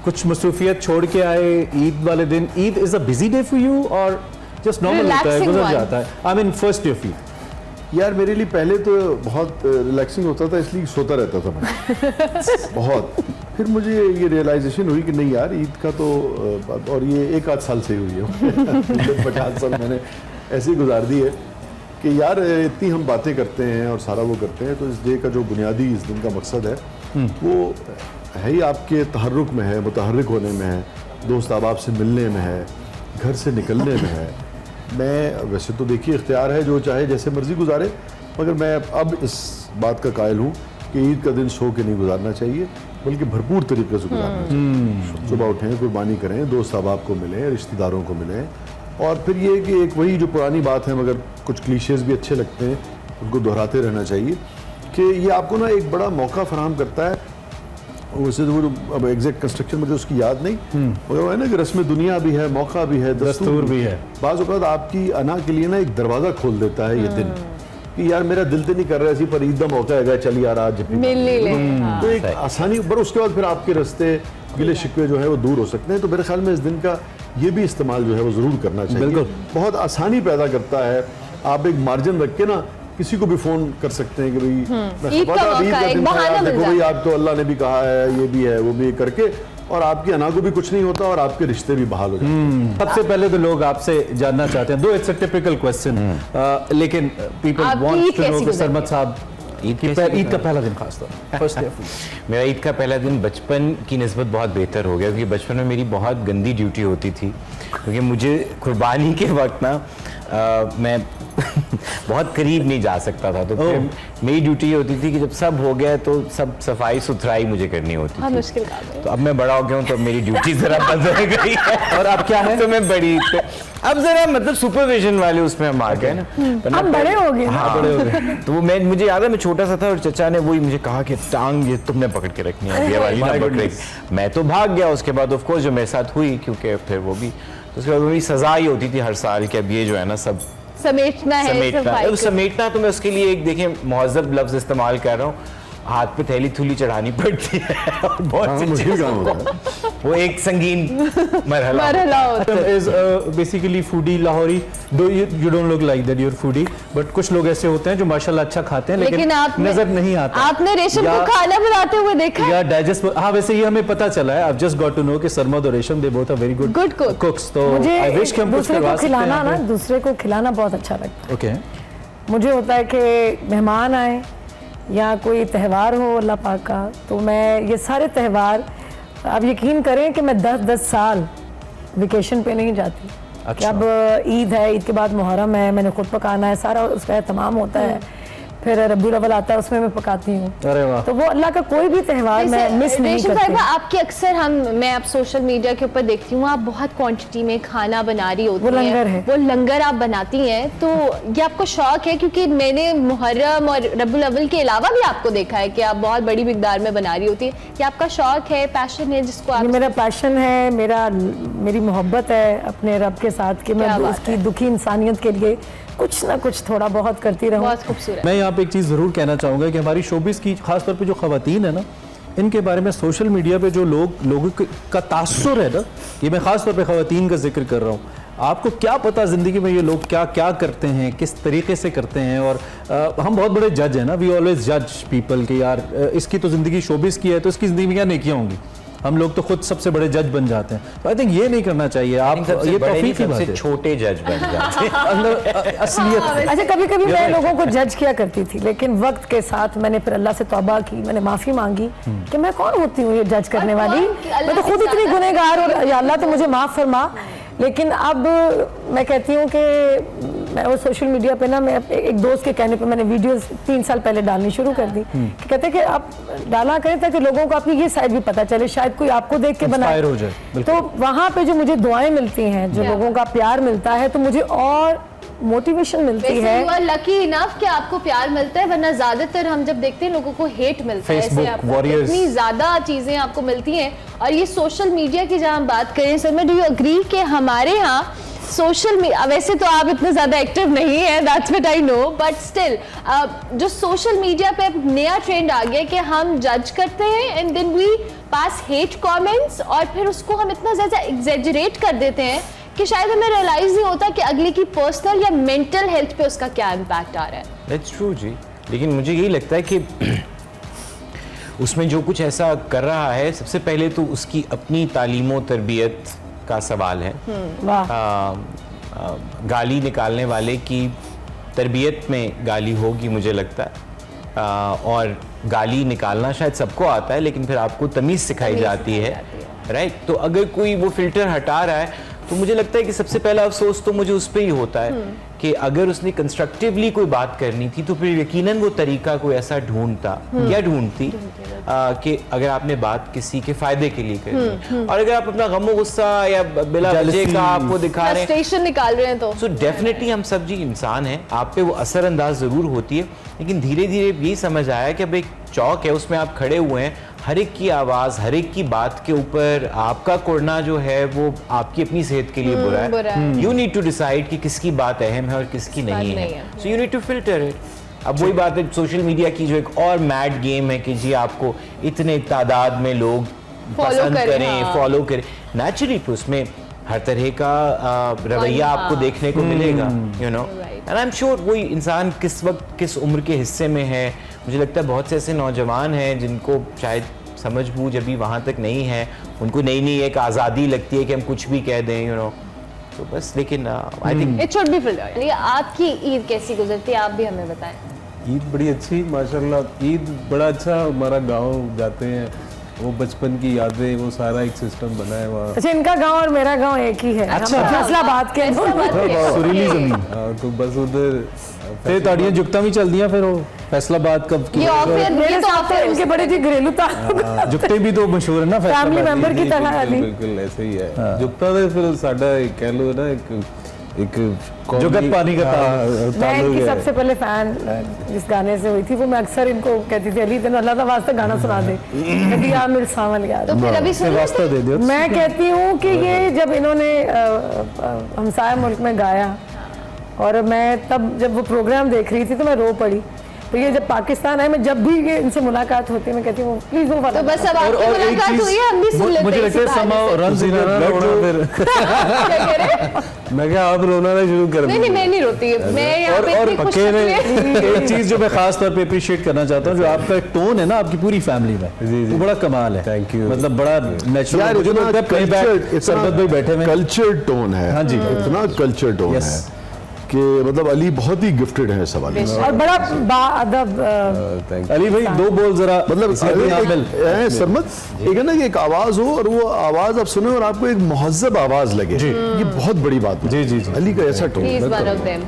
कुछ मसरूफियत छोड़ के आए ईद वाले दिन, Eid is a busy day for you और जस्ट नॉर्मल होता है, गुजर जाता है? I mean first day of Eid. यार मेरे लिए पहले तो बहुत रिलैक्सिंग होता था, इसलिए सोता रहता था मैं बहुत। फिर मुझे ये रियलाइजेशन हुई कि नहीं यार, ईद का तो और ये 1 आध साल से ही हुई है 50 साल मैंने ऐसे ही गुजार दी है कि यार इतनी हम बातें करते हैं और सारा वो करते हैं, तो इस डे का जो बुनियादी इस दिन का मकसद है वो है ही आपके तहर्रुक में है, मुतहर्रिक होने में है, दोस्त अहबाब से मिलने में है, घर से निकलने में है। मैं वैसे तो देखिए इख्तियार है, जो चाहे जैसे मर्जी गुजारे, मगर मैं अब इस बात का कायल हूँ कि ईद का दिन सो के नहीं गुजारना चाहिए, बल्कि भरपूर तरीके से गुजारना चाहिए। सुबह उठें, कुर्बानी करें, दोस्त अहबाब को मिलें, रिश्तेदारों को मिलें, और फिर ये कि एक वही जो पुरानी बात है, मगर कुछ क्लीशेज भी अच्छे लगते हैं, उनको दोहराते रहना चाहिए कि ये आपको ना एक बड़ा मौका फराहम करता है। वैसे तो वो अब एग्जैक्ट कंस्ट्रक्शन मुझे उसकी याद नहीं, मगर वो है ना कि रस्म दुनिया भी है, मौका भी है, दस्तूर भी है। बाज़ औक़ात आपकी अना के लिए ना एक दरवाज़ा खोल देता है ये दिन कि यार मेरा दिल तो नहीं कर रहा है, पर ईद का मौका है, चल यार आज मिल ले। तो एक आसानी, पर उसके बाद फिर आपके रास्ते गिले शिकवे जो है वो दूर हो सकते हैं। तो मेरे ख्याल में इस दिन का ये भी इस्तेमाल जो है वो ज़रूर करना चाहिए। बहुत आसानी पैदा करता है। आप एक मार्जिन रख के ना किसी को भी फोन कर सकते हैं कि भाई देखो भाई, आप तो अल्लाह ने भी कहा है, ये भी है, वो भी करके, और आपकी अना को भी कुछ नहीं होता और आपके रिश्ते भी बहाल हो जाते हैं। सबसे पहले तो लोग आपसे जानना चाहते हैं, दो इट्स अ टिपिकल क्वेश्चन, लेकिन पीपल वांट टू नो कि सरमद साहब ईद का पहला दिन खास तौर फर्स्ट डे। मेरा ईद का पहला दिन बचपन की निस्बत बहुत बेहतर हो गया, क्योंकि बचपन में मेरी बहुत गंदी ड्यूटी होती थी, क्योंकि मुझे कुर्बानी के वक्त ना मैं बहुत करीब नहीं जा सकता था। तो फिर मेरी ड्यूटी होती थी कि जब सब हो गया तो सब सफाई सुथराई मुझे करनी होती थी। मुश्किल काम है। तो अब मैं बड़ा हो गया हूँ, तो अब मेरी ड्यूटी जरा बंद हो गई है। और अब क्या है? तो मैं बड़ी अब जरा मतलब सुपरविजन वाले उसमें हम आ गए ना, अब बड़े हो गए। हाँ, बड़े हो गए। तो वो मुझे याद है, मैं छोटा सा था और चचा ने वही मुझे कहा कि टांग ये तुमने पकड़ के रखनी है, ये वाली ना पकड़े। मैं तो भाग गया। उसके बाद ऑफ कोर्स जो मेरे साथ हुई, क्योंकि फिर वो भी उसके बाद मेरी सजा ही होती थी हर साल कि अब ये जो है ना सब समेटना है। समेटना तो मैं उसके लिए एक देखें महज़ब लफ्ज इस्तेमाल कर रहा हूँ, हाथ पे थैली थूली चढ़ानी पड़ती है और बहुत मुश्किल काम होता है। वो एक संगीन मरहला होता है। Is basically foodie Lahori, though you don't look like that, you are foodie, but कुछ लोग ऐसे होते हैं जो माशाल्लाह अच्छा खाते हैं लेकिन नजर नहीं आता। आपने रेशम को खाना बनाते हुए देखा है? या डाइजेस्ट, हाँ वैसे ये हमें पता चला है। I've just got to know कि सरमद और Resham they both are very good cooks. तो आई विश कि हम कुछ करवा सकते हैं। दूसरे को खिलाना बहुत अच्छा लगता है। ओके, मुझे होता है कि मेहमान आए या कोई त्यौहार हो अल्लाह पाक का, तो मैं ये सारे त्यौहार, आप यकीन करें कि मैं 10-10 साल वेकेशन पे नहीं जाती। अच्छा। अब ईद है, ईद के बाद मुहर्रम है, मैंने खुद पकाना है, सारा उसका तमाम होता है, फिर रब्बुल अव्वल आता है, उसमें मैं पकाती हूँ। अरे वाह। तो वो अल्लाह का कोई भी त्यौहार मैं मिस नहीं करती। आपकी अक्सर मैं आप सोशल मीडिया के ऊपर देखती हूँ, आप बहुत क्वांटिटी में खाना बना रही होती हैं। वो लंगर है, वो लंगर आप बनाती हैं, तो ये आपको शौक है? क्योंकि मैंने मुहर्रम और रब्बुल अव्वल के अलावा भी आपको देखा है कि आप बहुत बड़ी मिकदार में बना रही होती है। ये आपका शौक है, पैशन है जिसको आप? मेरा पैशन है, मेरी मोहब्बत है अपने रब के साथ कि मैं उसकी दुखी इंसानियत के लिए कुछ ना कुछ थोड़ा बहुत करती रहूं। बहुत खूबसूरत। मैं यहाँ पे एक चीज़ ज़रूर कहना चाहूँगा कि हमारी शोबिस की खासतौर पे जो ख़वातीन है ना, इनके बारे में सोशल मीडिया पे जो लोगों का तासुर है ना, ये मैं ख़ास तौर पे ख़वातीन का जिक्र कर रहा हूँ। आपको क्या पता ज़िंदगी में ये लोग क्या क्या करते हैं, किस तरीके से करते हैं। और हम बहुत बड़े जज हैं ना, वी ऑलवेज जज पीपल कि यार इसकी तो ज़िंदगी शोबिस की है, तो इसकी ज़िंदगी में क्या नेकियाँ होंगी। हम लोग तो खुद सबसे बड़े जज बन जाते हैं। तो आई थिंक ये नहीं करना चाहिए। आप ये तौफीक की बात है, छोटे जज बन जाते हैं अंदर असलियत। अच्छा, कभी कभी मैं लोगों को जज किया करती थी, लेकिन वक्त के साथ मैंने फिर अल्लाह से तौबा की, मैंने माफ़ी मांगी कि मैं कौन होती हूँ ये जज करने वाली, मैं तो खुद इतनी गुनहगार, और या अल्लाह तो मुझे माफ़ फरमा। लेकिन अब मैं कहती हूँ कि मैं वो सोशल मीडिया पे ना, मैं एक दोस्त के कहने पे मैंने वीडियोस 3 साल पहले डालनी शुरू कर दी कि कहते हैं कि आप डाला करें ताकि लोगों को अपनी ये साइड भी पता चले, शायद कोई आपको देख के बनाए हो जाए। तो वहाँ पे जो मुझे दुआएं मिलती हैं, जो लोगों का प्यार मिलता है, तो मुझे और मोटिवेशन मिलती है। यू आर लकी इनफ कि आपको प्यार मिलता है, वरना ज्यादातर हम जब देखते हैं लोगों को हेट मिलता है। ऐसे आपको इतनी ज्यादा चीजें आपको मिलती हैं। और ये सोशल मीडिया की जहाँ हम बात करें, सर, मैं डू यू एग्री कि हमारे यहाँ सोशल मीडिया, वैसे तो आप इतने ज्यादा एक्टिव नहीं है, that's what I know, but still जो सोशल मीडिया पे नया ट्रेंड आ गया कि हम जज करते हैं and then we pass hate comments, और फिर उसको हम इतना ज्यादा एग्जेजरेट कर देते हैं कि शायद हमें रियलाइज नहीं होता कि अगले की पर्सनल या मेंटल हेल्थ पे उसका क्या इम्पैक्ट आ रहा है। दैट्स ट्रू जी, लेकिन मुझे यही लगता है कि उसमें जो कुछ ऐसा कर रहा है, सबसे पहले तो उसकी अपनी तालीम तरबियत का सवाल है। वाह। गाली निकालने वाले की तरबियत में गाली होगी मुझे लगता है, और गाली निकालना शायद सबको आता है, लेकिन फिर आपको तमीज़ सिखाई जाती है, राइट। तो अगर कोई वो फिल्टर हटा रहा है तो मुझे लगता है कि सबसे पहला अफसोस तो मुझे उस पर ही होता है कि अगर उसने कंस्ट्रक्टिवली कोई बात करनी थी तो फिर यकीनन वो तरीका कोई ऐसा ढूंढता या ढूंढती कि अगर आपने बात किसी के फायदे के लिए करनी, और अगर आप अपना गम गुस्सा या बिला वजह का आपको दिखा रहे हैं, फ्रस्ट्रेशन निकाल रहे हैं, तो सो डेफिनेटली हम सब जी इंसान हैं, आप पे वो असरअंदाज ज़रूर होती है, लेकिन धीरे धीरे यही समझ आया कि अब एक चौक है, उसमें आप खड़े हुए हैं, हर एक की आवाज़, हर एक की बात के ऊपर आपका कुड़ना जो है वो आपकी अपनी सेहत के लिए बुरा है। यू नीड टू डिसाइड कि किसकी बात अहम है और किसकी नहीं है, so you need to filter it. अब वही बात है सोशल मीडिया की, जो एक और मैड गेम है कि जी आपको इतने तादाद में लोग पसंद करें, फॉलो करें, नेचुरली तो उसमें हर तरह का रवैया आपको देखने को मिलेगा, you know. And I am sure वही इंसान किस वक्त किस उम्र के हिस्से में है। मुझे लगता है बहुत से ऐसे नौजवान हैं जिनको शायद समझ बूझ अभी वहाँ तक नहीं है, उनको नई नई एक आज़ादी लगती है कि हम कुछ भी कह दें, यू नो। तो बस, लेकिन I think it should be filtered. आपकी ईद कैसी गुजरती है, आप भी हमें बताएं। ईद बड़ी अच्छी माशाल्लाह, ईद बड़ा अच्छा, हमारा गांव जाते हैं, वो बचपन की यादें, वो सारा एक सिस्टम बना है वहाँ। अच्छा, इनका गांव और मेरा गांव एक ही है। अच्छा। हम फैसलाबाद के सुरीली जमीन। हाँ, तो बस उधर ते ताड़ियां जुगता भी चल दियां, फिर वो फैसलाबाद कब की ये ऑफियर मेरे साथ तो इनके बड़े जी घरेलू ताल्लुक, जुगते भी तो मशहूर है ना फैमिली फैसलाबाद। मेंबर की तरह अली। बिल्कुल ऐसे ही है। जुगता तो फिर साडा कह लो ना एक जुगत पानी का मैं इनकी सबसे पहले फैन जिस गाने से हुई थी, वो मैं अक्सर इनको कहती थी, अली तेन अल्लाह का वास्ता गाना सुना दे, कभी यार मेरे सावन याद। तो फिर अभी से वास्ता दे दियो। मैं कहती हूँ कि ये जब इन्होंने हमसाया मुल्क में गाया, और मैं तब जब वो प्रोग्राम देख रही थी तो मैं रो पड़ी। तो ये जब पाकिस्तान आए, मैं जब भी ये इनसे मुलाकात होती है मैं कहती हूँ प्लीज वो वाला। तो बस अब आपकी और एक मुलाकात चीज हुई है, हम भी सुन लेते हैं। मुझे लगता है इसी बहाने समाओ से। रन क्या कह रहे हैं? मैं क्या आप रोना ना शुरू कर नहीं नहीं, मैं नहीं रोती, मैं यहाँ पे और इतनी खुश पक्के रहती हूँ। एक चीज जो मैं खास तौर पे अप्रिशिएट करना चाहता हूँ, जो आपका एक टोन है ना आपकी पूरी फैमिली में, जी, जी। वो बड़ा कमाल है। Thank you। मतलब बड़ा नेचुरल। यार मुझे लगता है प्लेबैक सरबत भाई बैठे हुए हैं। कल्चर टोन है। हाँ जी। इतना कल्चर टोन Yes। है कि मतलब अली बहुत ही गिफ्टेड है इस हवाले से। और बड़ा बाअदब। थैंक अली भाई दो बोल जरा, मतलब इसी अपनी आमिल। सरमत एक है ना कि एक आवाज हो और वो आवाज आप सुने और आपको एक मुहज्जब आवाज लगे, ये बहुत बड़ी बात है। जी, जी, जी। अली का ऐसा टोन He is है। one of them.